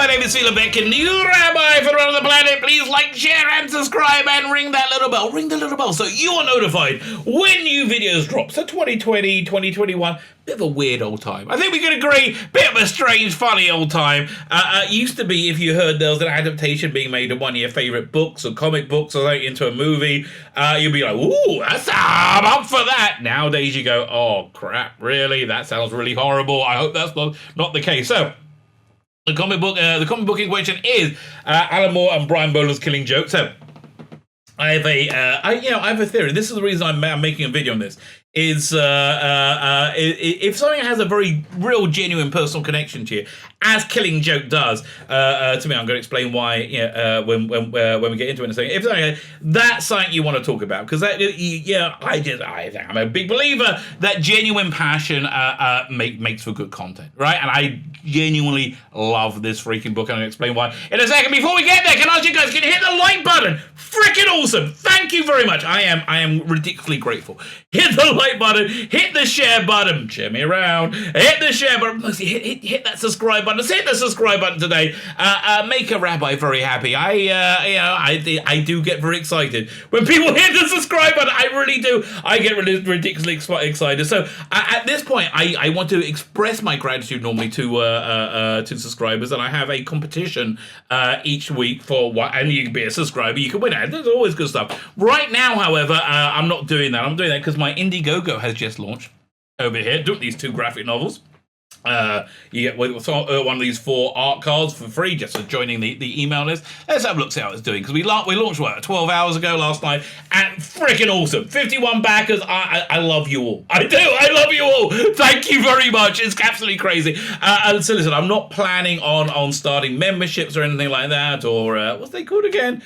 my name is Philip Beck, and you Rabbi from around the planet. Please like, share, and subscribe, and ring that little bell. Ring the little bell so you are notified when new videos drop. So 2020, 2021, bit of a weird old time. I think we can agree, bit of a strange, funny old time. Used to be, if you heard there was an adaptation being made of one of your favorite books or comic books or like into a movie, you'd be like, ooh, I'm up for that. Nowadays you go, oh crap, really? That sounds really horrible. I hope that's not the case. So, the comic book in question is Alan Moore and Brian Boland's Killing Joke. So, I have a theory. This is the reason I'm making a video on this. Is if something has a very real, genuine personal connection to you, as Killing Joke does to me, I'm going to explain why. When we get into it in a second. If something that's something you want to talk about, because I'm a big believer that genuine passion makes for good content, right? And I genuinely love this freaking book. I'm going to explain why in a second. Before we get there, can I ask you guys, can you hit the like button? Freaking awesome! Thank you very much. I am ridiculously grateful. Hit the like button, hit the share button, share me around, hit the share button, hit that subscribe button. Let's hit the subscribe button today. Make a Rabbi very happy. I do get very excited when people hit the subscribe button. I really do. I get ridiculously excited. So at this point, I want to express my gratitude normally to subscribers, and I have a competition each week for what, and you can be a subscriber, you can win it. There's always good stuff. Right now, however, I'm not doing that. I'm doing that because my Indiegogo has just launched over here. Doing these 2 graphic novels. You get one of these 4 art cards for free just for joining the email list. Let's have a look, see how it's doing, because we launched 12 hours ago last night, and freaking awesome. 51 backers. I love you all. I do. I love you all. Thank you very much. It's absolutely crazy. So listen, I'm not planning on starting memberships or anything like that, or what's they called again?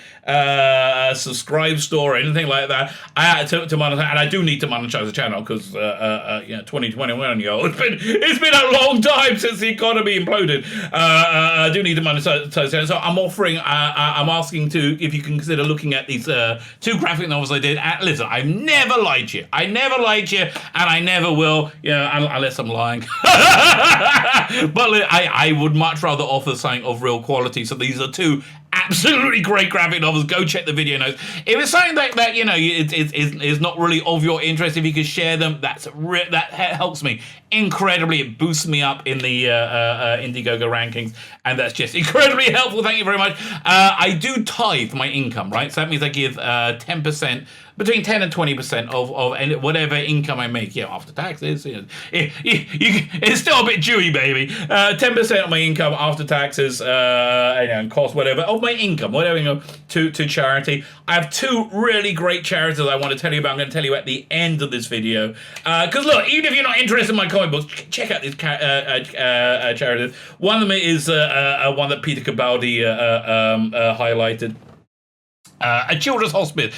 Subscribe store or anything like that. I had to monetize, and I do need to monetize the channel because 2021, it's been a long time since the economy imploded. I do need to monetize it, so I'm offering. I'm asking if you can consider looking at these 2 graphic novels I did. And listen, I've never lied to you. I never lied to you, and I never will. Unless I'm lying. But I would much rather offer something of real quality. So these are 2 absolutely great graphic novels. Go check the video notes. If it's something that is not really of your interest, if you could share them, that helps me incredibly. It boosts me up in the Indiegogo rankings, and that's just incredibly helpful. Thank you very much. I do tithe my income, right? So that means I give 10%. Between 10 and 20% of whatever income I make, after taxes. It's still a bit Jewy, baby. 10% of my income after taxes and cost, whatever, of my income, whatever, to charity. I have 2 really great charities I want to tell you about. I'm going to tell you at the end of this video. Because look, even if you're not interested in my comic books, check out these charities. One of them is one that Peter Cabaldi highlighted. A children's hospice.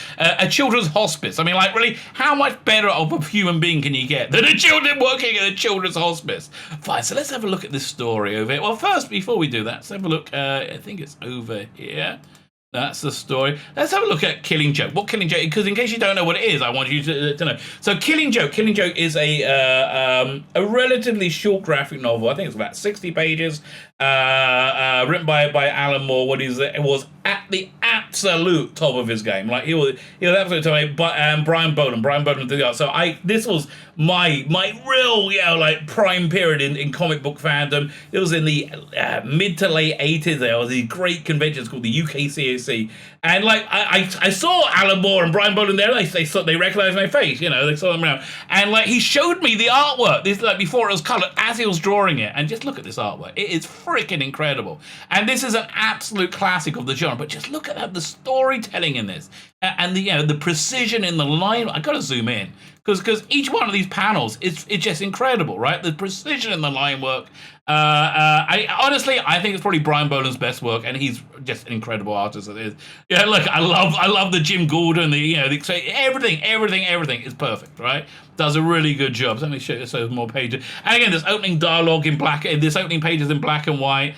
I mean, like, really, how much better of a human being can you get than a children working at a children's hospice? Fine, so let's have a look at this story over here. Well, first, before we do that, let's have a look. I think it's over here. That's the story. Let's have a look at Killing Joke. What Killing Joke? Because in case you don't know what it is, I want you to know. So Killing Joke. Killing Joke is a relatively short graphic novel. I think it's about 60 pages. Written by Alan Moore. It was at the absolute top of his game. Like he was absolutely top. But Brian Boland did the art. So this was my real prime period in comic book fandom. It was in the mid to late 80s. There was these great conventions called the UKCAC, and I saw Alan Moore and Brian Boland there. They recognized my face. They saw them around, and he showed me the artwork. This before it was colored, as he was drawing it, and just look at this artwork. It is freaking incredible. And this is an absolute classic of the genre. But just look at the storytelling in this, and the precision in the line. I gotta zoom in because each one of these panels it's just incredible, right? The precision in the line work. I think it's probably Brian Boland's best work, and he's just an incredible artist. It is. Look, I love the Jim Gordon. Everything is perfect, right? Does a really good job. So let me show you some more pages. And again, this opening dialogue in black. This opening page is in black and white.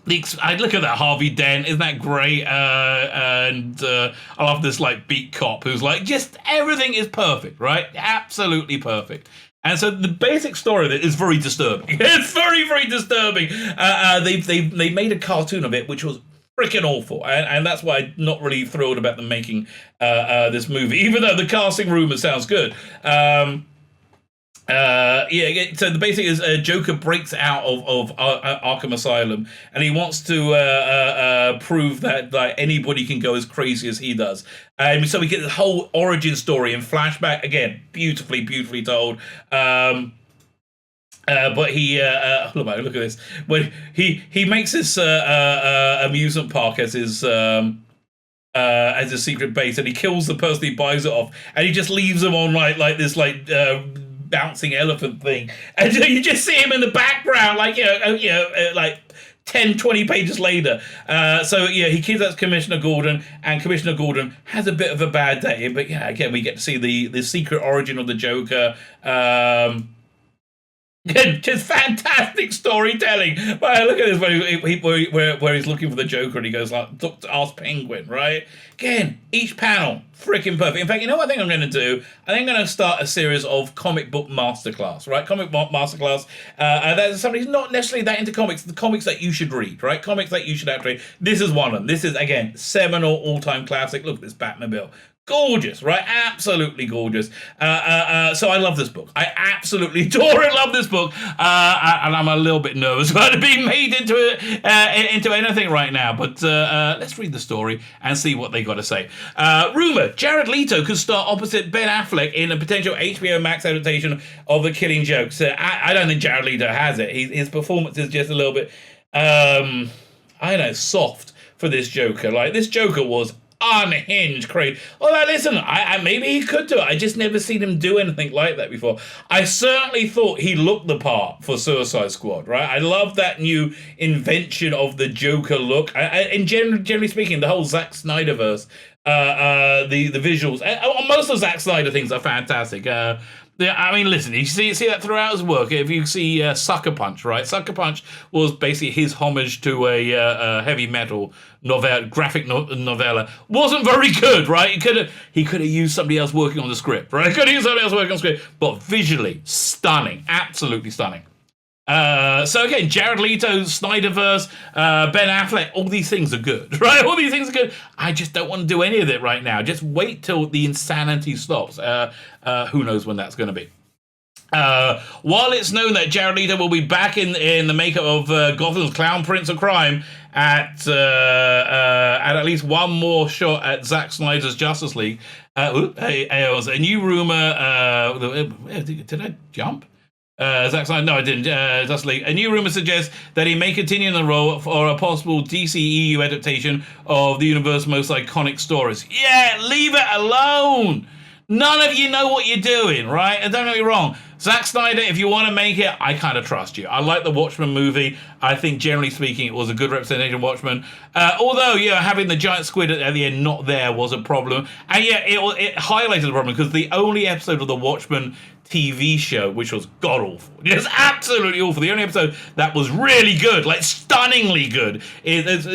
I look at that Harvey Dent, isn't that great? And I love this beat cop who's just everything is perfect, right? Absolutely perfect. And so the basic story of it is very disturbing. It's very, very disturbing. They made a cartoon of it, which was freaking awful, and that's why I'm not really thrilled about them making this movie, even though the casting rumor sounds good. So the basic is Joker breaks out of Arkham Asylum, and he wants to prove that like anybody can go as crazy as he does. So we get the whole origin story in flashback again, beautifully told. But he look at this. When he makes this amusement park as his secret base, and he kills the person he buys it off, and he just leaves them on like this bouncing elephant thing, and you just see him in the background, like like 10, 20 pages later. So he kidnaps Commissioner Gordon, and Commissioner Gordon has a bit of a bad day. But again, we get to see the secret origin of the Joker. Just fantastic storytelling. Well, look at this where he's looking for the Joker, and he goes like, "Ask Penguin," right? Again, each panel freaking perfect. In fact, you know what I think I'm going to do? I think I'm going to start a series of comic book masterclass, right? Comic book masterclass. That's somebody who's not necessarily that into comics. The comics that you should read, right? Comics that you should actually. This is one of them. This is again seminal all-time classic. Look at this Batmobile. Gorgeous, right? Absolutely gorgeous. So I love this book. I absolutely adore and love this book. And I'm a little bit nervous about it being made into anything right now. But let's read the story and see what they got to say. Rumor: Jared Leto could star opposite Ben Affleck in a potential HBO Max adaptation of The Killing Joke. So I don't think Jared Leto has it. His performance is just a little bit, I don't know, soft for this Joker. Like, this Joker was unhinged crazy. Although listen, I maybe he could do it. I just never seen him do anything like that before. I certainly thought he looked the part for Suicide Squad, right? I love that new invention of the Joker look. And generally speaking, the whole Zack Snyderverse, the visuals, most of Zack Snyder things are fantastic. I mean, listen, you see that throughout his work. If you see Sucker Punch, right? Sucker Punch was basically his homage to a heavy metal graphic novella. Wasn't very good, right? He could have used somebody else working on the script, right? Could have used somebody else working on the script, but visually stunning, absolutely stunning. So again, Jared Leto, Snyderverse, Ben Affleck, all these things are good, right? All these things are good. I just don't want to do any of it right now. Just wait till the insanity stops. Who knows when that's going to be. While it's known that Jared Leto will be back in the makeup of Gotham's Clown Prince of Crime at least one more shot at Zack Snyder's Justice League. A new rumor. Did I jump? Zack Snyder, no, I didn't. Justice League. A new rumor suggests that he may continue in the role for a possible DCEU adaptation of the universe's most iconic stories. Yeah, leave it alone. None of you know what you're doing, right? And don't get me wrong, Zack Snyder, if you want to make it, I kind of trust you. I like the Watchmen movie. I think, generally speaking, it was a good representation of Watchmen. Although, having the giant squid at the end not there was a problem. And it highlighted the problem, because the only episode of the Watchmen TV show, which was god-awful. It was absolutely awful. The only episode that was really good, like stunningly good, is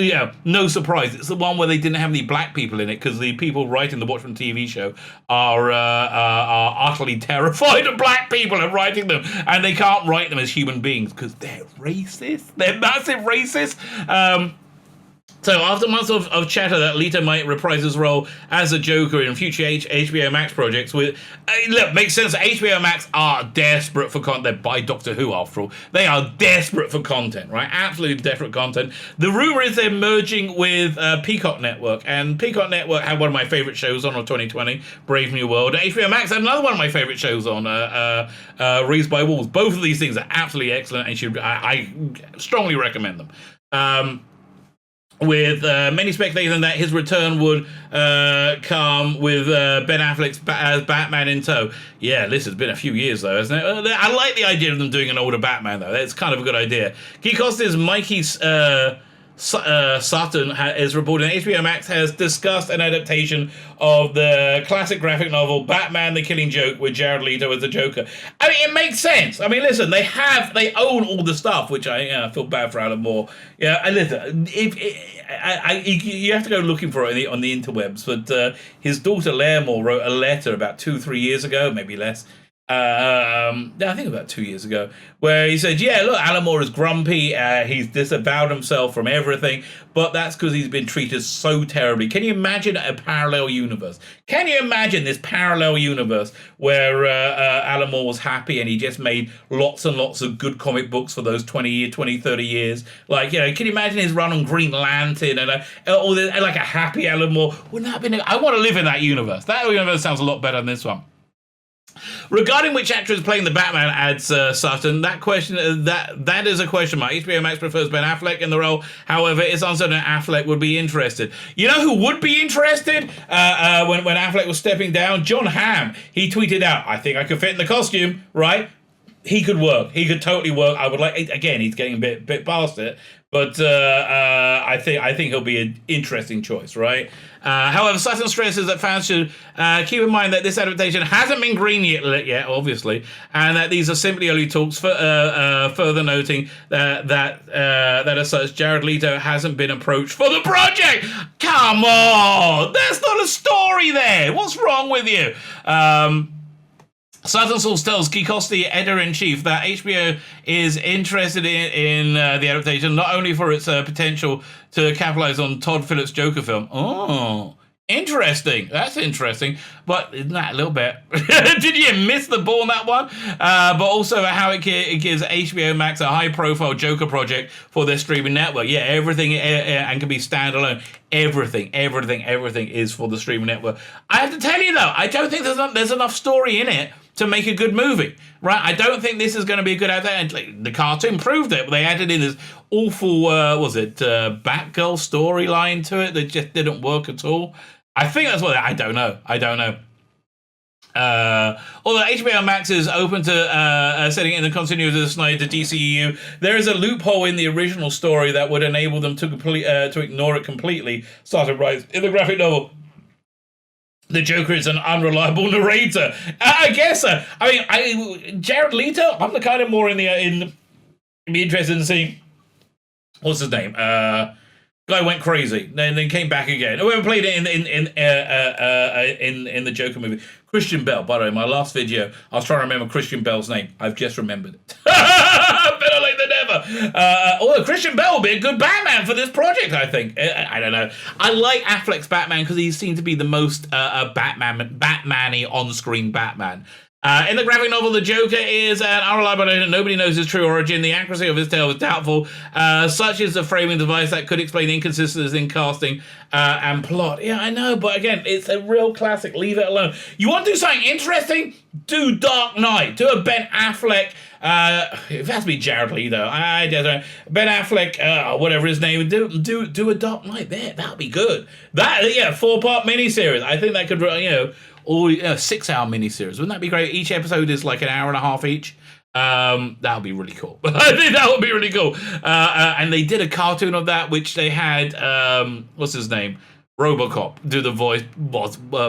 no surprise. It's the one where they didn't have any black people in it, because the people writing the Watchmen TV show are utterly terrified of black people and writing them, and they can't write them as human beings because they're racist. They're massive racist. So after months of chatter that Leto might reprise his role as a Joker in future HBO Max projects, look, makes sense. HBO Max are desperate for content. They're by Doctor Who, after all. They are desperate for content, right? Absolutely desperate content. The rumor is they're merging with Peacock Network, and Peacock Network had one of my favorite shows on 2020, Brave New World. HBO Max had another one of my favorite shows on, Raised by Wolves. Both of these things are absolutely excellent, and I strongly recommend them. With many speculating that his return would come with Ben Affleck's as Batman in tow. Yeah, this has been a few years, though, hasn't it? I like the idea of them doing an older Batman, though. That's kind of a good idea. Geek Costa's Mikey Sutton is reporting that HBO Max has discussed an adaptation of the classic graphic novel Batman: The Killing Joke with Jared Leto as the Joker. I mean, it makes sense. I mean, listen, they own all the stuff, which I feel bad for Alan Moore. Yeah, and listen, you have to go looking for it on the interwebs, but his daughter Lairmore wrote a letter about 2-3 years ago, maybe less, I think about 2 years ago, where he said, yeah, look, Alan Moore is grumpy, he's disavowed himself from everything, but that's because he's been treated so terribly. Can you imagine a parallel universe? Can you imagine this parallel universe where Alan Moore was happy and he just made lots and lots of good comic books for those 20, 30 years? Like, you know, can you imagine his run on Green Lantern and like a happy Alan Moore? Wouldn't that have been... I want to live in that universe. That universe sounds a lot better than this one. Regarding which actor is playing the Batman, adds Sutton, that question that is a question mark. HBOMax prefers Ben Affleck in the role. However, it's uncertain Affleck would be interested. You know who would be interested when Affleck was stepping down? John Hamm. He tweeted out, "I think I could fit in the costume." Right? He could work. He could totally work. I would like. Again, he's getting a bit past it, but I think he'll be an interesting choice. Right? However, Sutton stresses that fans should keep in mind that this adaptation hasn't been greenlit yet, obviously, and that these are simply early talks. Further noting that as such, Jared Leto hasn't been approached for the project. Come on, there's not a story there. What's wrong with you? Sutton source tells Geekosity editor-in-chief that HBO is interested in the adaptation not only for its potential to capitalize on Todd Phillips' Joker film. Oh, interesting. That's interesting. But isn't that a little bit... Did you miss the ball on that one? But also how it gives HBO Max a high-profile Joker project for their streaming network. Yeah, everything and can be standalone. Everything is for the streaming network. I have to tell you, though, I don't think there's enough story in it to make a good movie, right? I don't think this is going to be a good adaptation. Like, the cartoon proved it. They added in this awful, Batgirl storyline to it that just didn't work at all. I think that's what... I don't know. Although HBO Max is open to setting in the continuity of the Snyder DCEU, there is a loophole in the original story that would enable them to ignore it completely. Started right in the graphic novel. The Joker is an unreliable narrator. I guess so. I mean, Jared Leto, I'm the kind of more be interested in seeing, what's his name? Guy went crazy, then came back again. Whoever played it in the Joker movie, Christian Bale. By the way, my last video, I was trying to remember Christian Bale's name. I've just remembered it. Better late than never. Although Christian Bale will be a good Batman for this project, I think. I don't know. I like Affleck's Batman because he seemed to be the most Batman-y on-screen Batman. In the graphic novel, the Joker is an unreliable agent. Nobody knows his true origin. The accuracy of his tale is doubtful. Such is the framing device that could explain inconsistencies in casting and plot. Yeah, I know, but again, it's a real classic. Leave it alone. You want to do something interesting? Do Dark Knight. Do a Ben Affleck. It has to be Jared Leto. I don't know. Ben Affleck, whatever his name. Do a Dark Knight there. That'll be good. 4-part miniseries. I think that could, or 6-hour miniseries. Wouldn't that be great? Each episode is like an hour and a half each. That would be really cool. I think that would be really cool. And they did a cartoon of that, which they had, what's his name? RoboCop do the voice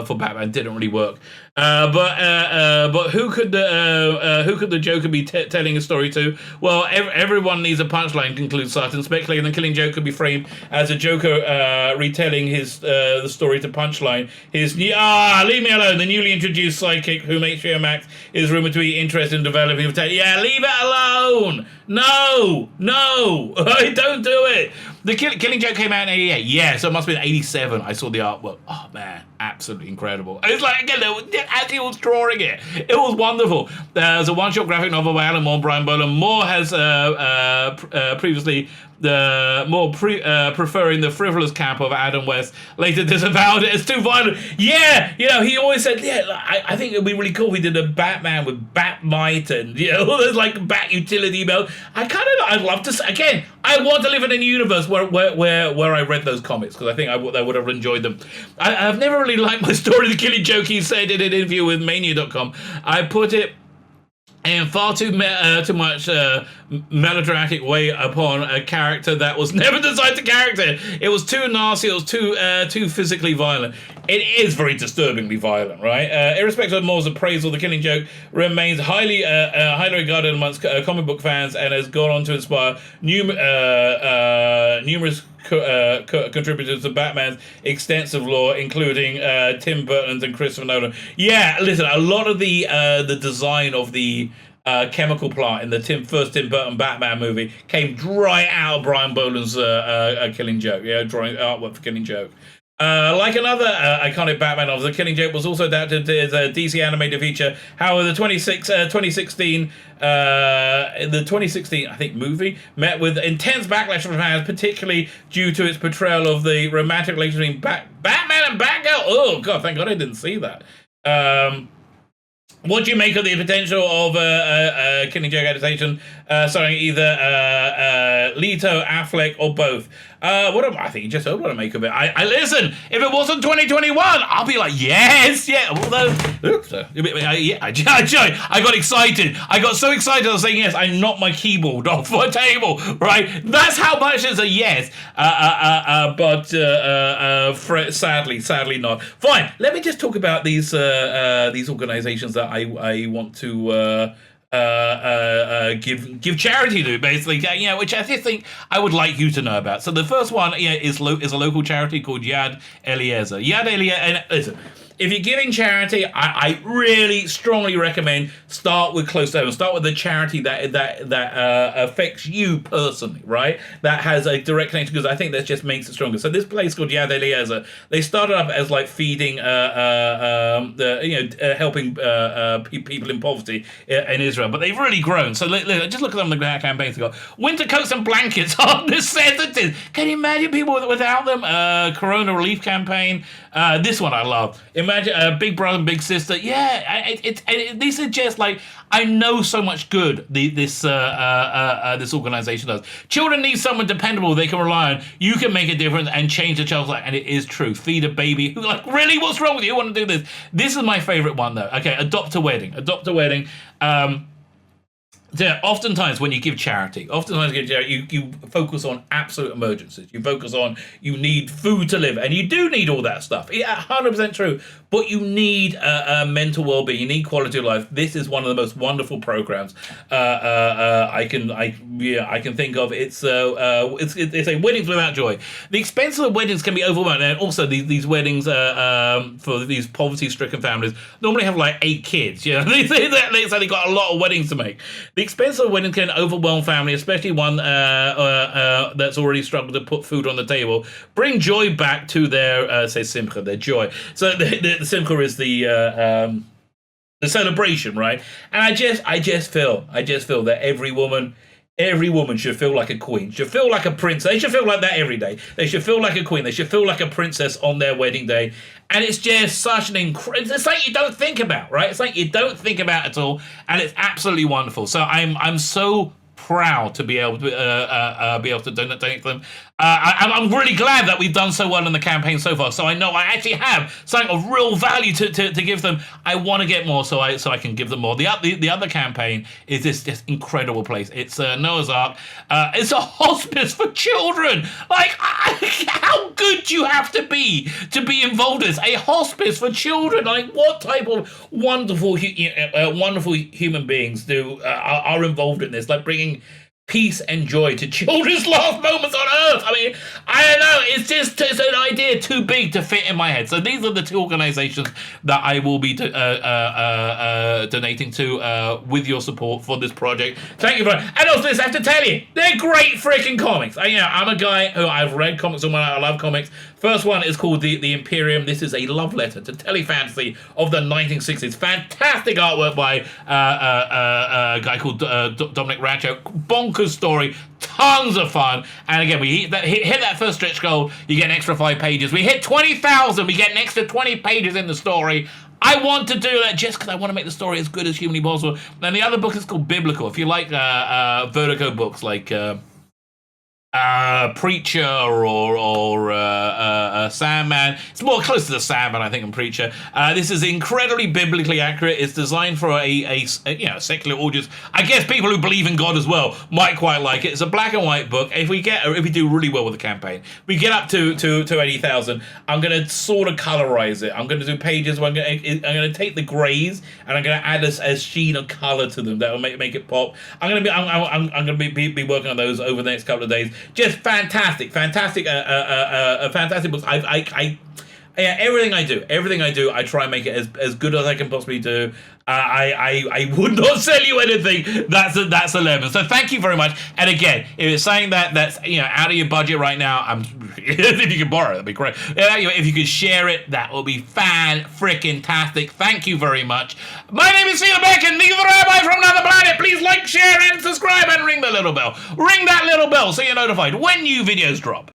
for Batman. Didn't really work. But who could the Joker be telling a story to? Well, everyone needs a punchline, concludes Sutton, speculating the Killing Joke could be framed as a Joker retelling the story to punchline. Leave me alone. The newly introduced sidekick, whom HBO Max is rumored to be interested in developing. Yeah, leave it alone. No, don't do it. The Killing Joke came out in 88. Yeah, so it must have been 87. I saw the artwork. Oh, man, absolutely incredible. It's like, again, actually was drawing it. It was wonderful. There's a one-shot graphic novel by Alan Moore and Brian Boland. Moore has previously preferring the frivolous camp of Adam West, later disavowed it as too violent. Yeah, he always said, I think it would be really cool if we did a Batman with Batmite and, there's like Bat utility belt. I'd love to, again, I want to live in a universe where I read those comics, because I think I would have enjoyed them. I've never really liked my story, The Killing Joke, he said in an interview with Mania.com. I put it in far too much melodramatic way upon a character that was never designed to character. It was too nasty. It was too physically violent. It is very disturbingly violent, right? Irrespective of Moore's appraisal, The Killing Joke remains highly regarded amongst comic book fans and has gone on to inspire numerous contributors to Batman's extensive lore, including Tim Burton's and Christopher Nolan. Yeah, listen, a lot of the design of the chemical plant in the first Tim Burton Batman movie came right out of Brian Boland's Killing Joke, drawing artwork for Killing Joke. Like another iconic Batman novel, The Killing Joke was also adapted as a DC animated feature. However, the 2016, I think, movie met with intense backlash from fans, particularly due to its portrayal of the romantic relationship between Batman and Batgirl. Oh God, thank God I didn't see that. What do you make of the potential of Killing Joke adaptation starring either Leto, Affleck, or both? I think you just heard what I make of it. I listen. If it wasn't 2021, I'll be like, yes, yeah. Although, I got excited. I got so excited. I was saying yes. I knocked my keyboard off the table. Right. That's how much it's a yes. But sadly not. Fine. Let me just talk about these organizations that I want to give charity to, basically, which I just think I would like you to know about. So the first one is a local charity called Yad Eliezer. And listen, if you're giving charity, I really strongly recommend start with close to home. Start with the charity that affects you personally, right? That has a direct connection, because I think that just makes it stronger. So this place called Yad Eliezer, they started up as like feeding, helping people in poverty in Israel, but they've really grown. So just look at some of the campaigns they got. Winter coats and blankets are necessities. Can you imagine people without them? Corona relief campaign. This one I love. Imagine Big Brother and Big Sister. Yeah, these are just like, I know so much good this organization does. Children need someone dependable they can rely on. You can make a difference and change the child's life, and it is true. Feed a baby who, like, really, what's wrong with you? I want to do this. This is my favorite one though. Okay, Adopt a Wedding. Oftentimes when you give charity, you focus on absolute emergencies. You focus on, you need food to live, and you do need all that stuff. Yeah, 100% true. But you need mental well-being. You need quality of life. This is one of the most wonderful programs I can think of. It's a Weddings Without Joy. The expense of weddings can be overwhelming, and also these weddings for these poverty-stricken families normally have like 8 kids. They say they got a lot of weddings to make. The expense of weddings can overwhelm family, especially one that's already struggled to put food on the table. Bring joy back to their simcha, their joy. So the simcha is the celebration, right? And I just feel that every woman should feel like a queen, should feel like a princess. They should feel like that every day. They should feel like a queen. They should feel like a princess on their wedding day. And it's just such an incredible, it's like you don't think about, right? It's like you don't think about at all, and it's absolutely wonderful. So I'm so proud to be able to donate them. I'm really glad that we've done so well in the campaign so far. So I know I actually have something of real value to give them. I want to get more, so I can give them more. The other campaign is this incredible place. It's Noah's Ark. It's a hospice for children. Like, how good do you have to be involved in this? A hospice for children. Like, what type of wonderful human beings are involved in this? Like, bringing peace and joy to children's last moments on Earth. I mean, I don't know. It's an idea too big to fit in my head. So these are the 2 organizations that I will be donating to with your support for this project. Thank you very much. And also, I have to tell you, they're great freaking comics. I'm a guy who I've read comics all my life. I love comics. First one is called The Imperium. This is a love letter to telefantasy of the 1960s. Fantastic artwork by a guy called Dominic Rancho. Bonkers story, tons of fun. And again, we hit that first stretch goal, you get an extra 5 pages. We hit 20,000, we get an extra 20 pages in the story. I want to do that just because I want to make the story as good as humanly possible. And the other book is called Biblical. If you like Vertigo books like Preacher or Sandman. It's more close to the Sandman, I think, than Preacher. This is incredibly biblically accurate. It's designed for a secular audience. I guess people who believe in God as well might quite like it. It's a black and white book. If we do really well with the campaign, we get up to 80,000. I'm going to sort of colorize it. I'm going to do pages where I'm going to take the grays and I'm going to add a sheen of color to them that will make it pop. I'm going to be working on those over the next couple of days. Just fantastic fantastic books. Yeah, everything I do, I try and make it as good as I can possibly do. I would not sell you anything that's a lemon. So thank you very much. And again, if it's saying that's out of your budget right now, if you can borrow it, that'd be great. If you could share it, that will be fan-frickin-tastic. Thank you very much. My name is Stephen Beck, and me, the Rabbi from another planet. Please like, share, and subscribe, and ring the little bell. Ring that little bell so you're notified when new videos drop.